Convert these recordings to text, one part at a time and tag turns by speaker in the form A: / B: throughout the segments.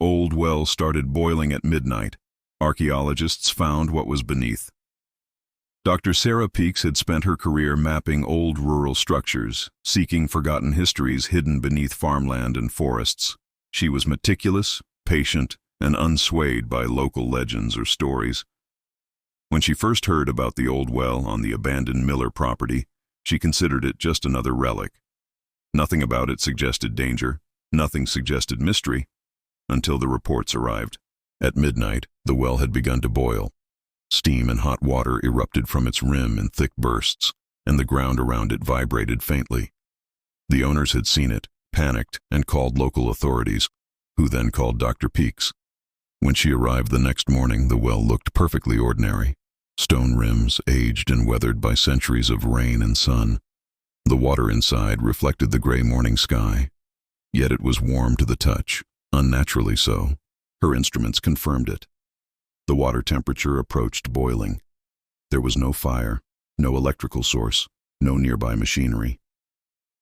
A: old well started boiling at midnight. Archaeologists found what was beneath. Dr. Sera Peaks had spent her career mapping old rural structures, seeking forgotten histories hidden beneath farmland and forests. She was meticulous, patient, and unswayed by local legends or stories. When she first heard about the old well on the abandoned Miller property, she considered it just another relic. Nothing about it suggested danger, nothing suggested mystery, until the reports arrived. At midnight, the well had begun to boil. Steam and hot water erupted from its rim in thick bursts, and the ground around it vibrated faintly. The owners had seen it, panicked, and called local authorities, who then called Dr. Peaks. When she arrived the next morning, the well looked perfectly ordinary. Stone rims, aged and weathered by centuries of rain and sun. The water inside reflected the gray morning sky, yet it was warm to the touch, unnaturally so. Her instruments confirmed it. The water temperature approached boiling. There was no fire, no electrical source, no nearby machinery.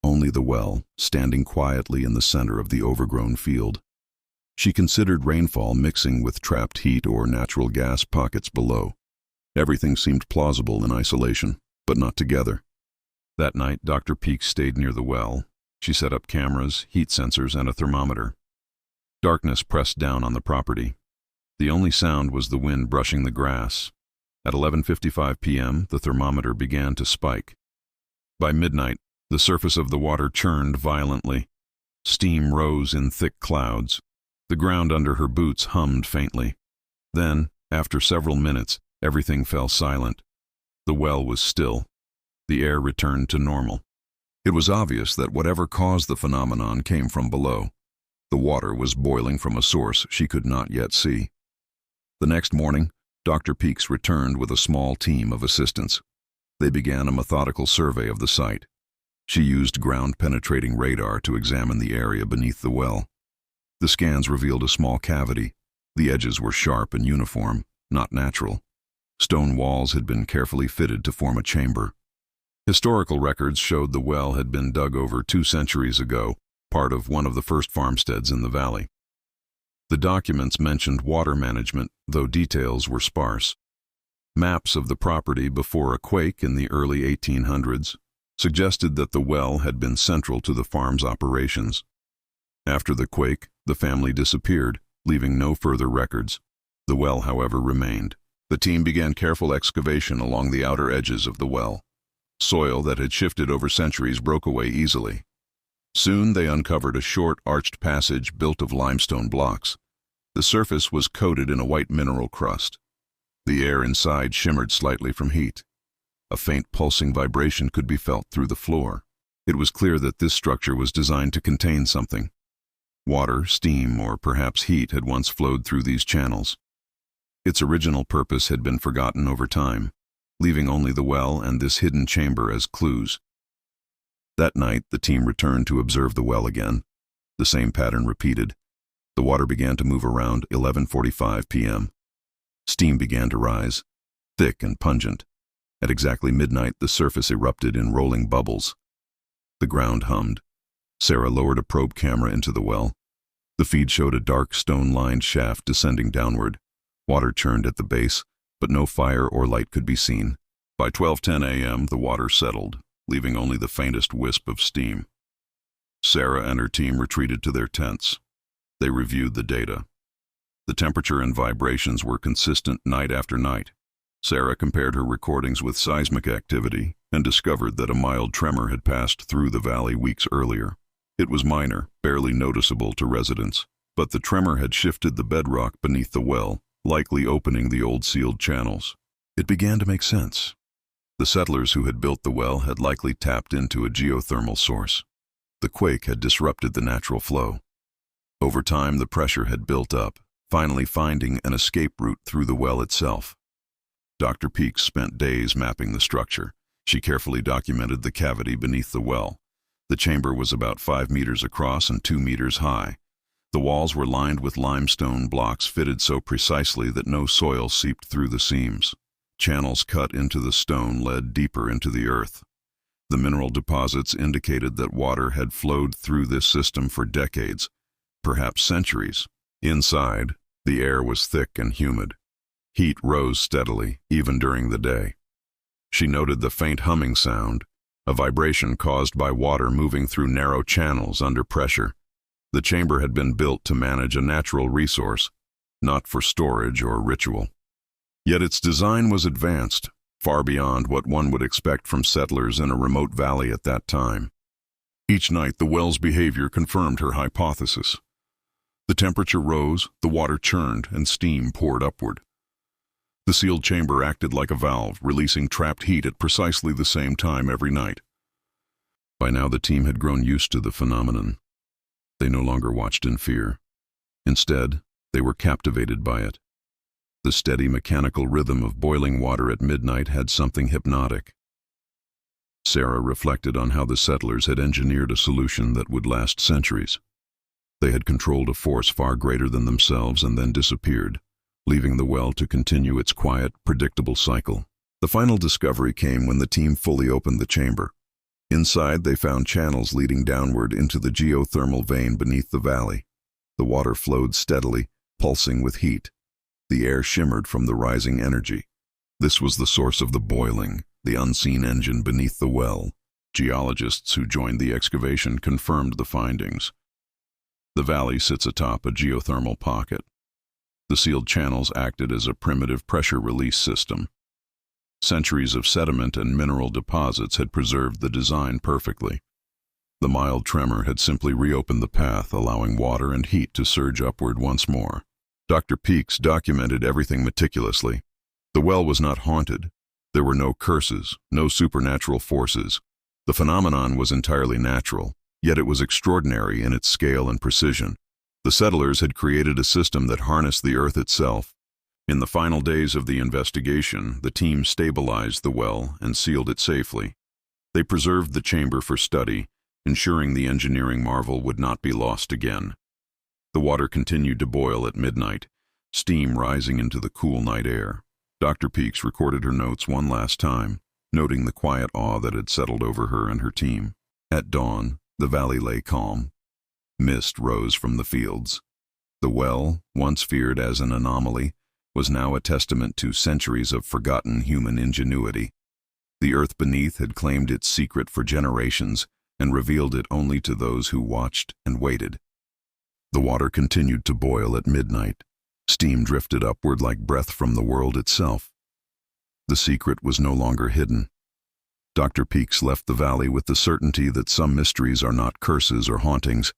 A: Only the well, standing quietly in the center of the overgrown field. She considered rainfall mixing with trapped heat or natural gas pockets below. Everything seemed plausible in isolation, but not together. That night, Dr. Peaks stayed near the well. She set up cameras, heat sensors, and a thermometer. Darkness pressed down on the property. The only sound was the wind brushing the grass. At 11:55 p.m., the thermometer began to spike. By midnight, the surface of the water churned violently. Steam rose in thick clouds. The ground under her boots hummed faintly. Then, after several minutes, everything fell silent. The well was still. The air returned to normal. It was obvious that whatever caused the phenomenon came from below. The water was boiling from a source she could not yet see. The next morning, Dr. Peaks returned with a small team of assistants. They began a methodical survey of the site. She used ground-penetrating radar to examine the area beneath the well. The scans revealed a small cavity. The edges were sharp and uniform, not natural. Stone walls had been carefully fitted to form a chamber. Historical records showed the well had been dug over 2 centuries ago, part of one of the first farmsteads in the valley. The documents mentioned water management, though details were sparse. Maps of the property before a quake in the early 1800s suggested that the well had been central to the farm's operations. After the quake, the family disappeared, leaving no further records. The well, however, remained. The team began careful excavation along the outer edges of the well. Soil that had shifted over centuries broke away easily. Soon they uncovered a short, arched passage built of limestone blocks. The surface was coated in a white mineral crust. The air inside shimmered slightly from heat. A faint pulsing vibration could be felt through the floor. It was clear that this structure was designed to contain something. Water, steam, or perhaps heat had once flowed through these channels. Its original purpose had been forgotten over time, leaving only the well and this hidden chamber as clues. That night, the team returned to observe the well again. The same pattern repeated. The water began to move around 11:45 p.m. Steam began to rise, thick and pungent. At exactly midnight, the surface erupted in rolling bubbles. The ground hummed. Sera lowered a probe camera into the well. The feed showed a dark, stone-lined shaft descending downward. Water churned at the base, but no fire or light could be seen. By 12:10 a.m., the water settled, leaving only the faintest wisp of steam. Sera and her team retreated to their tents. They reviewed the data. The temperature and vibrations were consistent night after night. Sera compared her recordings with seismic activity and discovered that a mild tremor had passed through the valley weeks earlier. It was minor, barely noticeable to residents, but the tremor had shifted the bedrock beneath the well, likely opening the old sealed channels. It began to make sense. The settlers who had built the well had likely tapped into a geothermal source. The quake had disrupted the natural flow. Over time, the pressure had built up, finally finding an escape route through the well itself. Dr. Peaks spent days mapping the structure. She carefully documented the cavity beneath the well. The chamber was about 5 meters across and 2 meters high. The walls were lined with limestone blocks fitted so precisely that no soil seeped through the seams. Channels cut into the stone led deeper into the earth. The mineral deposits indicated that water had flowed through this system for decades, perhaps centuries. Inside, the air was thick and humid. Heat rose steadily, even during the day. She noted the faint humming sound, a vibration caused by water moving through narrow channels under pressure. The chamber had been built to manage a natural resource, not for storage or ritual. Yet its design was advanced, far beyond what one would expect from settlers in a remote valley at that time. Each night, the well's behavior confirmed her hypothesis. The temperature rose, the water churned, and steam poured upward. The sealed chamber acted like a valve, releasing trapped heat at precisely the same time every night. By now, the team had grown used to the phenomenon. They no longer watched in fear. Instead, they were captivated by it. The steady mechanical rhythm of boiling water at midnight had something hypnotic. Sera reflected on how the settlers had engineered a solution that would last centuries. They had controlled a force far greater than themselves and then disappeared, leaving the well to continue its quiet, predictable cycle. The final discovery came when the team fully opened the chamber. Inside, they found channels leading downward into the geothermal vein beneath the valley. The water flowed steadily, pulsing with heat. The air shimmered from the rising energy. This was the source of the boiling, the unseen engine beneath the well. Geologists who joined the excavation confirmed the findings. The valley sits atop a geothermal pocket. The sealed channels acted as a primitive pressure release system. Centuries of sediment and mineral deposits had preserved the design perfectly. The mild tremor had simply reopened the path, allowing water and heat to surge upward once more. Dr. Peaks documented everything meticulously. The well was not haunted. There were no curses, no supernatural forces. The phenomenon was entirely natural, yet it was extraordinary in its scale and precision. The settlers had created a system that harnessed the earth itself. In the final days of the investigation, the team stabilized the well and sealed it safely. They preserved the chamber for study, ensuring the engineering marvel would not be lost again. The water continued to boil at midnight, steam rising into the cool night air. Dr. Peaks recorded her notes one last time, noting the quiet awe that had settled over her and her team. At dawn, the valley lay calm. Mist rose from the fields. The well, once feared as an anomaly, was now a testament to centuries of forgotten human ingenuity. The earth beneath had claimed its secret for generations and revealed it only to those who watched and waited. The water continued to boil at midnight. Steam drifted upward like breath from the world itself. The secret was no longer hidden. Dr. Peaks left the valley with the certainty that some mysteries are not curses or hauntings.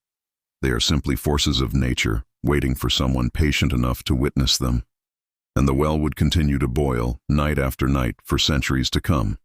A: They are simply forces of nature, waiting for someone patient enough to witness them. And the well would continue to boil, night after night, for centuries to come.